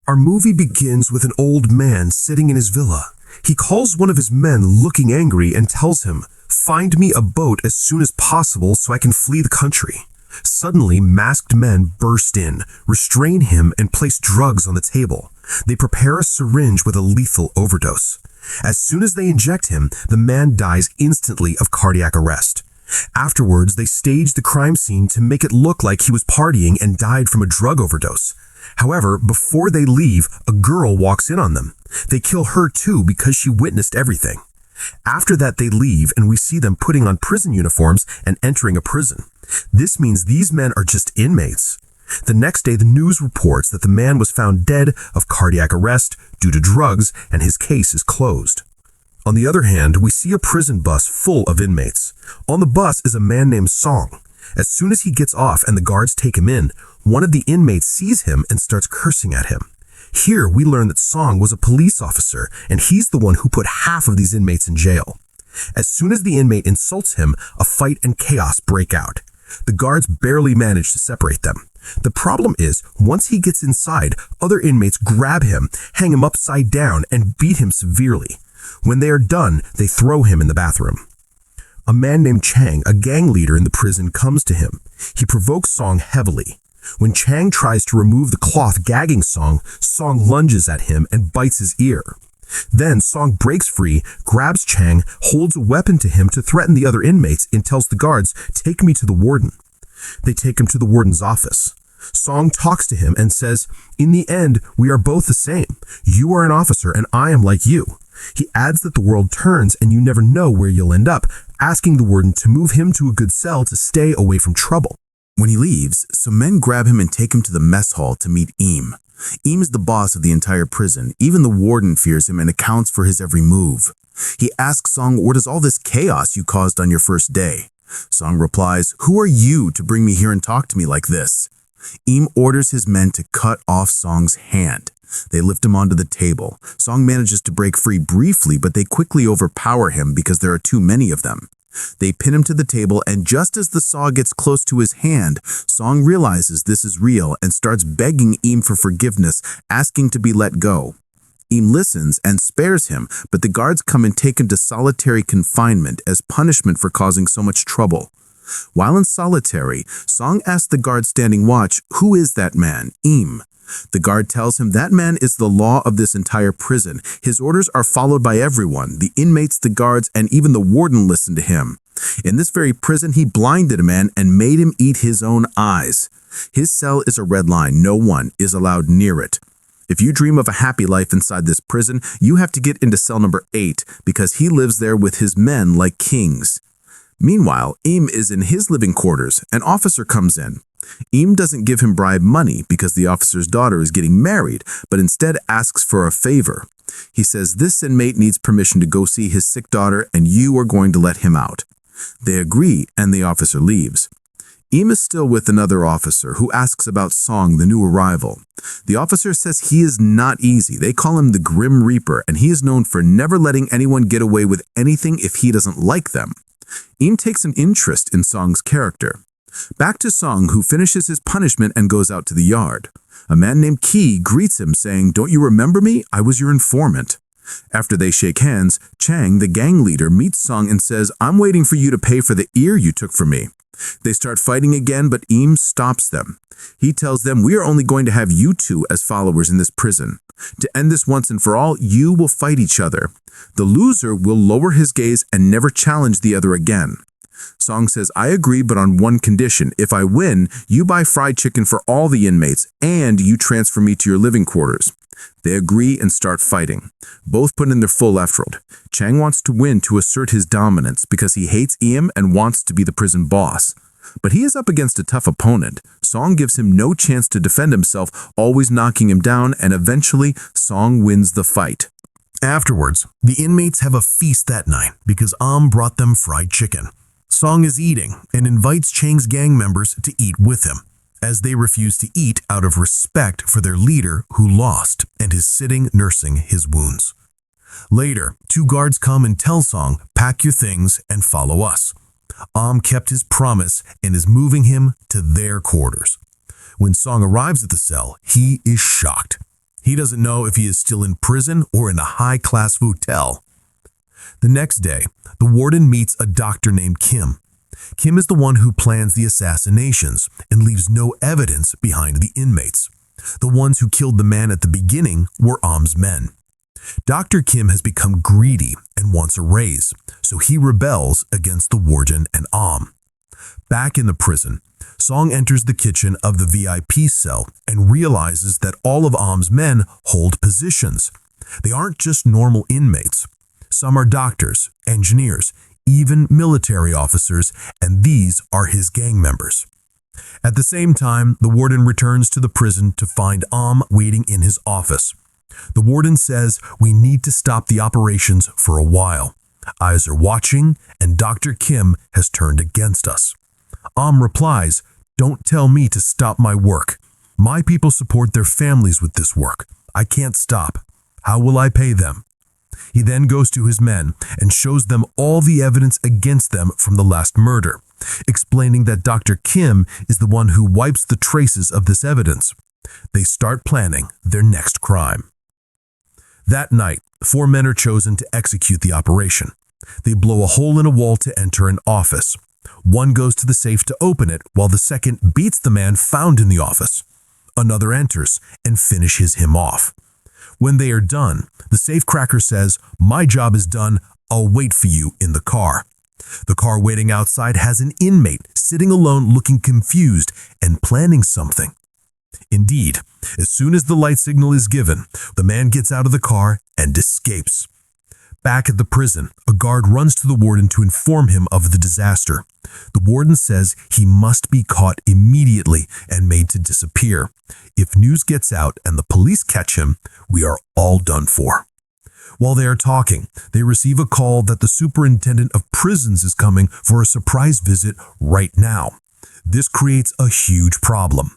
Our movie begins with an old man sitting in his villa. He calls one of his men looking angry and tells him, "Find me a boat as soon as possible so I can flee the country." Suddenly, masked men burst in, restrain him, and place drugs on the table. They prepare a syringe with a lethal overdose. As soon as they inject him, the man dies instantly of cardiac arrest. Afterwards, they stage the crime scene to make it look like he was partying and died from a drug overdose. However, before they leave, a girl walks in on them. They kill her too because she witnessed everything. After that, they leave and we see them putting on prison uniforms and entering a prison. This means these men are just inmates. The next day, the news reports that the man was found dead of cardiac arrest due to drugs and his case is closed. On the other hand, we see a prison bus full of inmates. On the bus is a man named Song. As soon as he gets off and the guards take him in, one of the inmates sees him and starts cursing at him. Here, we learn that Song was a police officer, and he's the one who put half of these inmates in jail. As soon as the inmate insults him, a fight and chaos break out. The guards barely manage to separate them. The problem is, once he gets inside, other inmates grab him, hang him upside down, and beat him severely. When they are done, they throw him in the bathroom. A man named Chang, a gang leader in the prison, comes to him. He provokes Song heavily. When Chang tries to remove the cloth gagging Song, Song lunges at him and bites his ear. Then Song breaks free, grabs Chang, holds a weapon to him to threaten the other inmates, and tells the guards, "Take me to the warden." They take him to the warden's office. Song talks to him and says, "In the end, we are both the same. You are an officer and I am like you." He adds that the world turns and you never know where you'll end up, asking the warden to move him to a good cell to stay away from trouble. When he leaves, some men grab him and take him to the mess hall to meet Eam. Eam is the boss of the entire prison. Even the warden fears him and accounts for his every move. He asks Song, "What is all this chaos you caused on your first day?" Song replies, "Who are you to bring me here and talk to me like this?" Eam orders his men to cut off Song's hand. They lift him onto the table. Song manages to break free briefly, but they quickly overpower him because there are too many of them. They pin him to the table, and just as the saw gets close to his hand, Song realizes this is real and starts begging Eam for forgiveness, asking to be let go. Eam listens and spares him, but the guards come and take him to solitary confinement as punishment for causing so much trouble. While in solitary, Song asks the guard standing watch, "Who is that man, Eam?" The guard tells him that man is the law of this entire prison. His orders are followed by everyone. The inmates, the guards, and even the warden listen to him. In this very prison, he blinded a man and made him eat his own eyes. His cell is a red line. No one is allowed near it. If you dream of a happy life inside this prison, you have to get into cell number 8 because he lives there with his men like kings. Meanwhile, Eam is in his living quarters. An officer comes in. Eam doesn't give him bribe money because the officer's daughter is getting married, but instead asks for a favor. He says this inmate needs permission to go see his sick daughter and you are going to let him out. They agree and the officer leaves. Eam is still with another officer who asks about Song, the new arrival. The officer says he is not easy. They call him the Grim Reaper and he is known for never letting anyone get away with anything if he doesn't like them. Eam takes an interest in Song's character. Back to Song, who finishes his punishment and goes out to the yard. A man named Ki greets him saying, "Don't you remember me? I was your informant." After they shake hands, Chang, the gang leader, meets Song and says, "I'm waiting for you to pay for the ear you took from me." They start fighting again, but Eam stops them. He tells them, "We are only going to have you two as followers in this prison. To end this once and for all, you will fight each other. The loser will lower his gaze and never challenge the other again." Song says, "I agree, but on one condition. If I win, you buy fried chicken for all the inmates, and you transfer me to your living quarters." They agree and start fighting. Both put in their full effort. Chang wants to win to assert his dominance because he hates Eam and wants to be the prison boss. But he is up against a tough opponent. Song gives him no chance to defend himself, always knocking him down, and eventually, Song wins the fight. Afterwards, the inmates have a feast that night because brought them fried chicken. Song is eating and invites Chang's gang members to eat with him, as they refuse to eat out of respect for their leader who lost and is sitting nursing his wounds. Later, 2 guards come and tell Song, "Pack your things and follow us." Kept his promise and is moving him to their quarters. When Song arrives at the cell, he is shocked. He doesn't know if he is still in prison or in a high-class hotel. The next day, the warden meets a doctor named Kim. Kim is the one who plans the assassinations and leaves no evidence behind the inmates. The ones who killed the man at the beginning were Am's men. Dr. Kim has become greedy and wants a raise, so he rebels against the warden and Am. Back in the prison, Song enters the kitchen of the VIP cell and realizes that all of Am's men hold positions. They aren't just normal inmates. Some are doctors, engineers, even military officers, and these are his gang members. At the same time, the warden returns to the prison to find Am waiting in his office. The warden says we need to stop the operations for a while. Eyes are watching, and Dr. Kim has turned against us. Am replies, "Don't tell me to stop my work. My people support their families with this work. I can't stop. How will I pay them?" He then goes to his men and shows them all the evidence against them from the last murder, explaining that Dr. Kim is the one who wipes the traces of this evidence. They start planning their next crime. That night, 4 men are chosen to execute the operation. They blow a hole in a wall to enter an office. One goes to the safe to open it, while the second beats the man found in the office. Another enters and finishes him off. When they are done, the safecracker says, "My job is done. I'll wait for you in the car." The car waiting outside has an inmate sitting alone looking confused and planning something. Indeed, as soon as the light signal is given, the man gets out of the car and escapes. Back at the prison, a guard runs to the warden to inform him of the disaster. The warden says he must be caught immediately and made to disappear. If news gets out and the police catch him, we are all done for. While they are talking, they receive a call that the superintendent of prisons is coming for a surprise visit right now. This creates a huge problem.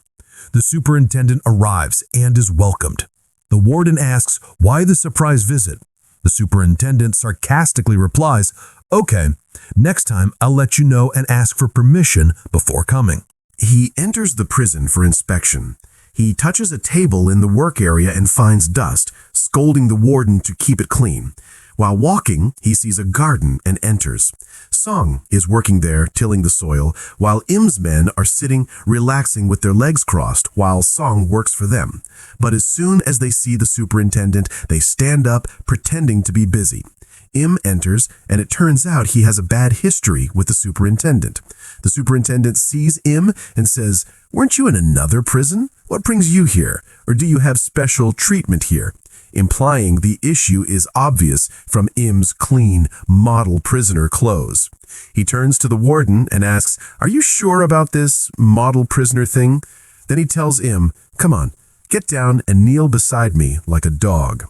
The superintendent arrives and is welcomed. The warden asks why the surprise visit. The superintendent sarcastically replies, "Okay, next time I'll let you know and ask for permission before coming." He enters the prison for inspection. He touches a table in the work area and finds dust, scolding the warden to keep it clean. While walking, he sees a garden and enters. Song is working there, tilling the soil, while Im's men are sitting, relaxing with their legs crossed, while Song works for them. But as soon as they see the superintendent, they stand up, pretending to be busy. Im enters, and it turns out he has a bad history with the superintendent. The superintendent sees Im and says, "Weren't you in another prison? What brings you here? Or do you have special treatment here?" Implying the issue is obvious from Im's clean, model prisoner clothes. He turns to the warden and asks, "Are you sure about this model prisoner thing?" Then he tells Im, "Come on, get down and kneel beside me like a dog."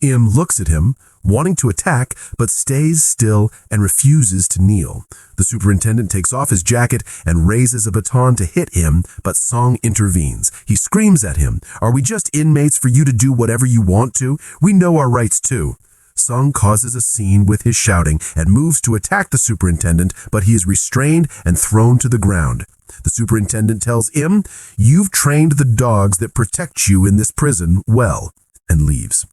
Im looks at him, wanting to attack, but stays still and refuses to kneel. The superintendent takes off his jacket and raises a baton to hit him, but Song intervenes. He screams at him, "Are we just inmates for you to do whatever you want to? We know our rights too." Song causes a scene with his shouting and moves to attack the superintendent, but he is restrained and thrown to the ground. The superintendent tells Im, "You've trained the dogs that protect you in this prison well," and leaves.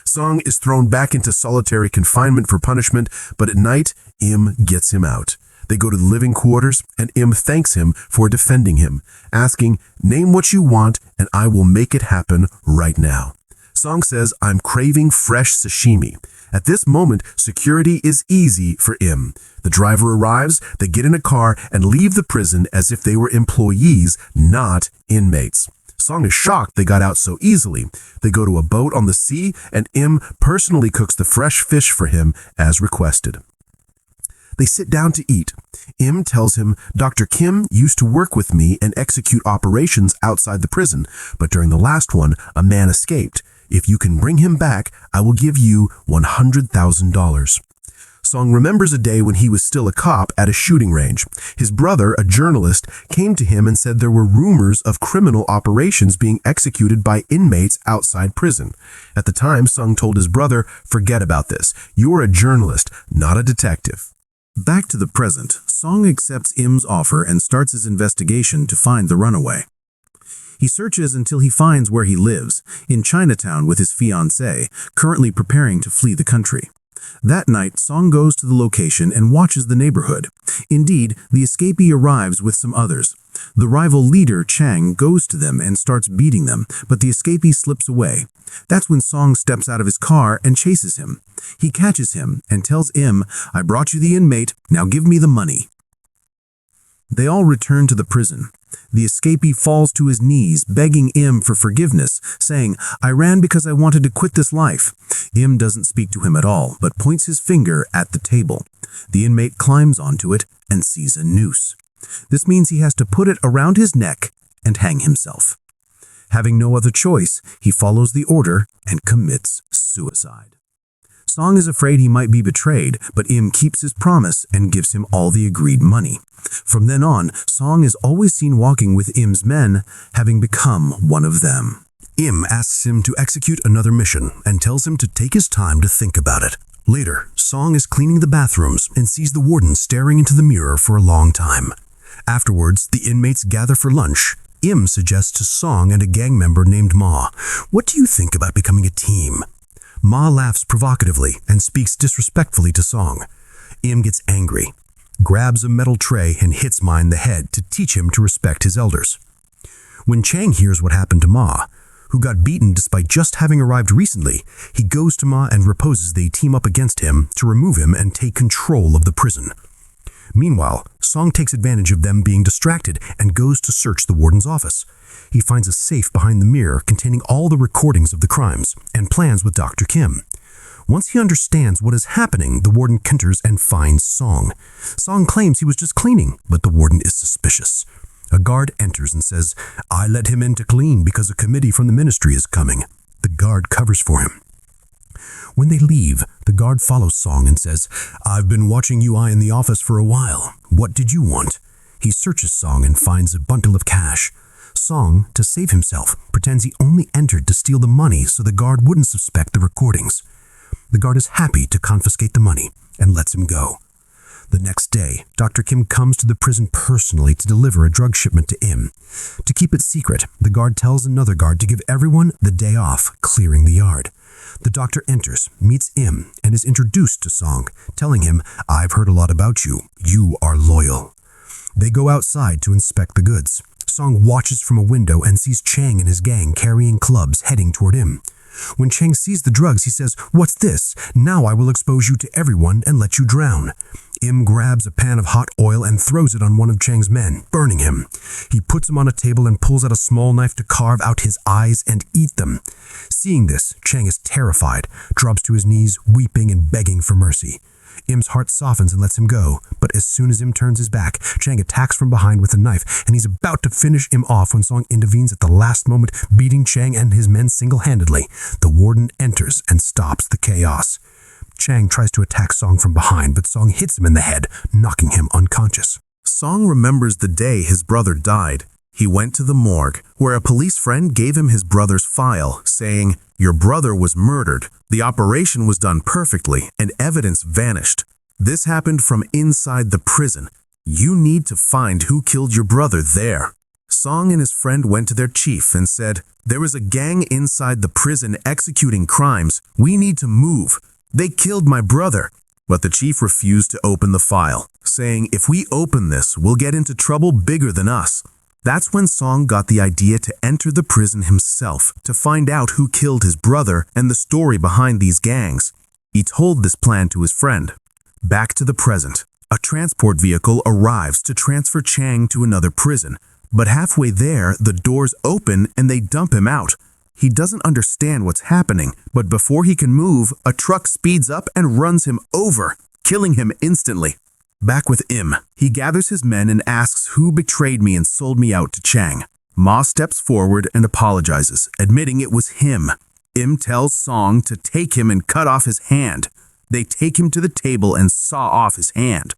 Song is thrown back into solitary confinement for punishment, but at night, Im gets him out. They go to the living quarters, and Im thanks him for defending him, asking, "Name what you want, and I will make it happen right now." Song says, "I'm craving fresh sashimi." At this moment, security is easy for Im. The driver arrives, they get in a car, and leave the prison as if they were employees, not inmates. Song is shocked they got out so easily. They go to a boat on the sea, and Im personally cooks the fresh fish for him as requested. They sit down to eat. Im tells him, "Dr. Kim used to work with me and execute operations outside the prison, but during the last one, a man escaped. If you can bring him back, I will give you $100,000. Song remembers a day when he was still a cop at a shooting range. His brother, a journalist, came to him and said there were rumors of criminal operations being executed by inmates outside prison. At the time, Song told his brother, "Forget about this. You are a journalist, not a detective." Back to the present, Song accepts Im's offer and starts his investigation to find the runaway. He searches until he finds where he lives, in Chinatown with his fiancée, currently preparing to flee the country. That night, Song goes to the location and watches the neighborhood. Indeed, the escapee arrives with some others. The rival leader, Chang, goes to them and starts beating them, but the escapee slips away. That's when Song steps out of his car and chases him. He catches him and tells him, "I brought you the inmate, now give me the money." They all return to the prison. The escapee falls to his knees, begging Im for forgiveness, saying, "I ran because I wanted to quit this life." Im doesn't speak to him at all, but points his finger at the table. The inmate climbs onto it and sees a noose. This means he has to put it around his neck and hang himself. Having no other choice, he follows the order and commits suicide. Song is afraid he might be betrayed, but Im keeps his promise and gives him all the agreed money. From then on, Song is always seen walking with Im's men, having become one of them. Im asks him to execute another mission and tells him to take his time to think about it. Later, Song is cleaning the bathrooms and sees the warden staring into the mirror for a long time. Afterwards, the inmates gather for lunch. Im suggests to Song and a gang member named Ma, "What do you think about becoming a team?" Ma laughs provocatively and speaks disrespectfully to Song. Im gets angry, grabs a metal tray and hits Ma in the head to teach him to respect his elders. When Chang hears what happened to Ma, who got beaten despite just having arrived recently, he goes to Ma and proposes they team up against him to remove him and take control of the prison. Meanwhile, Song takes advantage of them being distracted and goes to search the warden's office. He finds a safe behind the mirror containing all the recordings of the crimes and plans with Dr. Kim. Once he understands what is happening, the warden enters and finds Song. Song claims he was just cleaning, but the warden is suspicious. A guard enters and says, "I let him in to clean because a committee from the ministry is coming." The guard covers for him. When they leave, the guard follows Song and says, "I've been watching you in the office for a while. What did you want?" He searches Song and finds a bundle of cash. Song, to save himself, pretends he only entered to steal the money so the guard wouldn't suspect the recordings. The guard is happy to confiscate the money and lets him go. The next day, Dr. Kim comes to the prison personally to deliver a drug shipment to Im. To keep it secret, the guard tells another guard to give everyone the day off, clearing the yard. The doctor enters, meets Im, and is introduced to Song, telling him, "I've heard a lot about you. You are loyal." They go outside to inspect the goods. Song watches from a window and sees Chang and his gang carrying clubs heading toward him. When Chang sees the drugs, he says, "What's this? Now I will expose you to everyone and let you drown." Im grabs a pan of hot oil and throws it on one of Chang's men, burning him. He puts him on a table and pulls out a small knife to carve out his eyes and eat them. Seeing this, Chang is terrified, drops to his knees, weeping and begging for mercy. Im's heart softens and lets him go, but as soon as Im turns his back, Chang attacks from behind with a knife, and he's about to finish Im off when Song intervenes at the last moment, beating Chang and his men single-handedly. The warden enters and stops the chaos. Chang tries to attack Song from behind, but Song hits him in the head, knocking him unconscious. Song remembers the day his brother died. He went to the morgue, where a police friend gave him his brother's file, saying, "Your brother was murdered. The operation was done perfectly, and evidence vanished. This happened from inside the prison. You need to find who killed your brother there." Song and his friend went to their chief and said, "There is a gang inside the prison executing crimes. We need to move. They killed my brother." But the chief refused to open the file, saying, "If we open this, we'll get into trouble bigger than us." That's when Song got the idea to enter the prison himself to find out who killed his brother and the story behind these gangs. He told this plan to his friend. Back to the present. A transport vehicle arrives to transfer Chang to another prison, but halfway there, the doors open and they dump him out. He doesn't understand what's happening, but before he can move, a truck speeds up and runs him over, killing him instantly. Back with Im, he gathers his men and asks who betrayed me and sold me out to Chang. Ma steps forward and apologizes, admitting it was him. Im tells Song to take him and cut off his hand. They take him to the table and saw off his hand.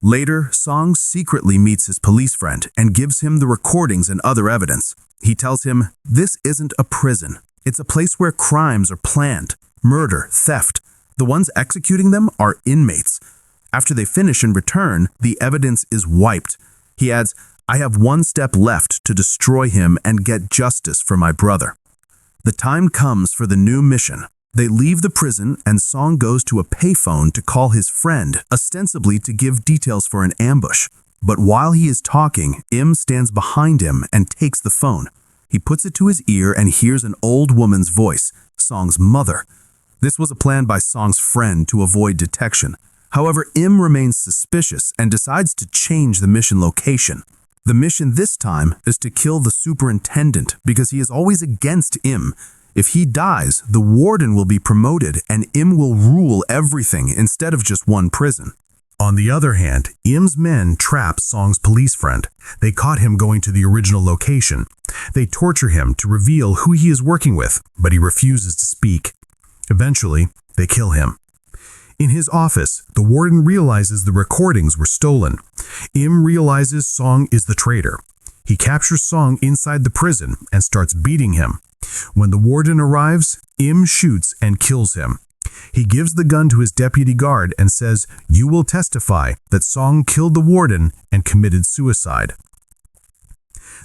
Later, Song secretly meets his police friend and gives him the recordings and other evidence. He tells him, "This isn't a prison. It's a place where crimes are planned, murder, theft. The ones executing them are inmates. After they finish and return, the evidence is wiped." He adds, I have one step left to destroy him and get justice for my brother. The time comes for the new mission. They leave the prison and Song goes to a payphone to call his friend, ostensibly to give details for an ambush. But while he is talking, Im stands behind him and takes the phone. He puts it to his ear and hears an old woman's voice, Song's mother. This was a plan by Song's friend to avoid detection. However, Im remains suspicious and decides to change the mission location. The mission this time is to kill the superintendent because he is always against Im. If he dies, the warden will be promoted and Im will rule everything instead of just one prison. On the other hand, Im's men trap Song's police friend. They caught him going to the original location. They torture him to reveal who he is working with, but he refuses to speak. Eventually, they kill him. In his office, the warden realizes the recordings were stolen. Im realizes Song is the traitor. He captures Song inside the prison and starts beating him. When the warden arrives, Im shoots and kills him. He gives the gun to his deputy guard and says, "You will testify that Song killed the warden and committed suicide."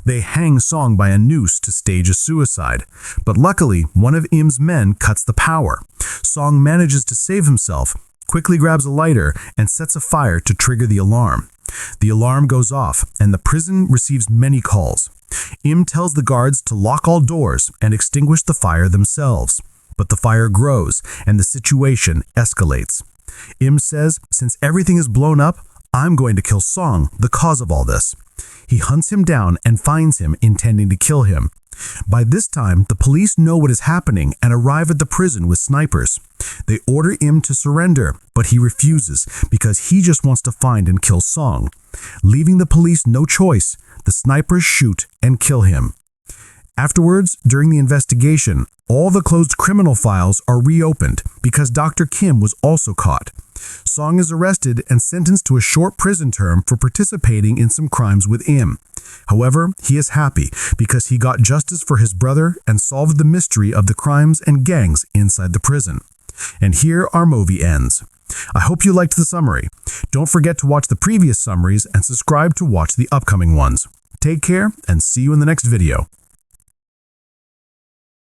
They hang Song by a noose to stage a suicide, but luckily one of Im's men cuts the power. Song manages to save himself, quickly grabs a lighter, and sets a fire to trigger the alarm. The alarm goes off, and the prison receives many calls. Im tells the guards to lock all doors and extinguish the fire themselves. But the fire grows, and the situation escalates. Im says, "Since everything is blown up, I'm going to kill Song, the cause of all this." He hunts him down and finds him, intending to kill him. By this time, the police know what is happening and arrive at the prison with snipers. They order Im to surrender, but he refuses because he just wants to find and kill Song. Leaving the police no choice, the snipers shoot and kill him. Afterwards, during the investigation, all the closed criminal files are reopened because Dr. Kim was also caught. Song is arrested and sentenced to a short prison term for participating in some crimes with Im. However, he is happy because he got justice for his brother and solved the mystery of the crimes and gangs inside the prison. And here our movie ends. I hope you liked the summary. Don't forget to watch the previous summaries and subscribe to watch the upcoming ones. Take care and see you in the next video.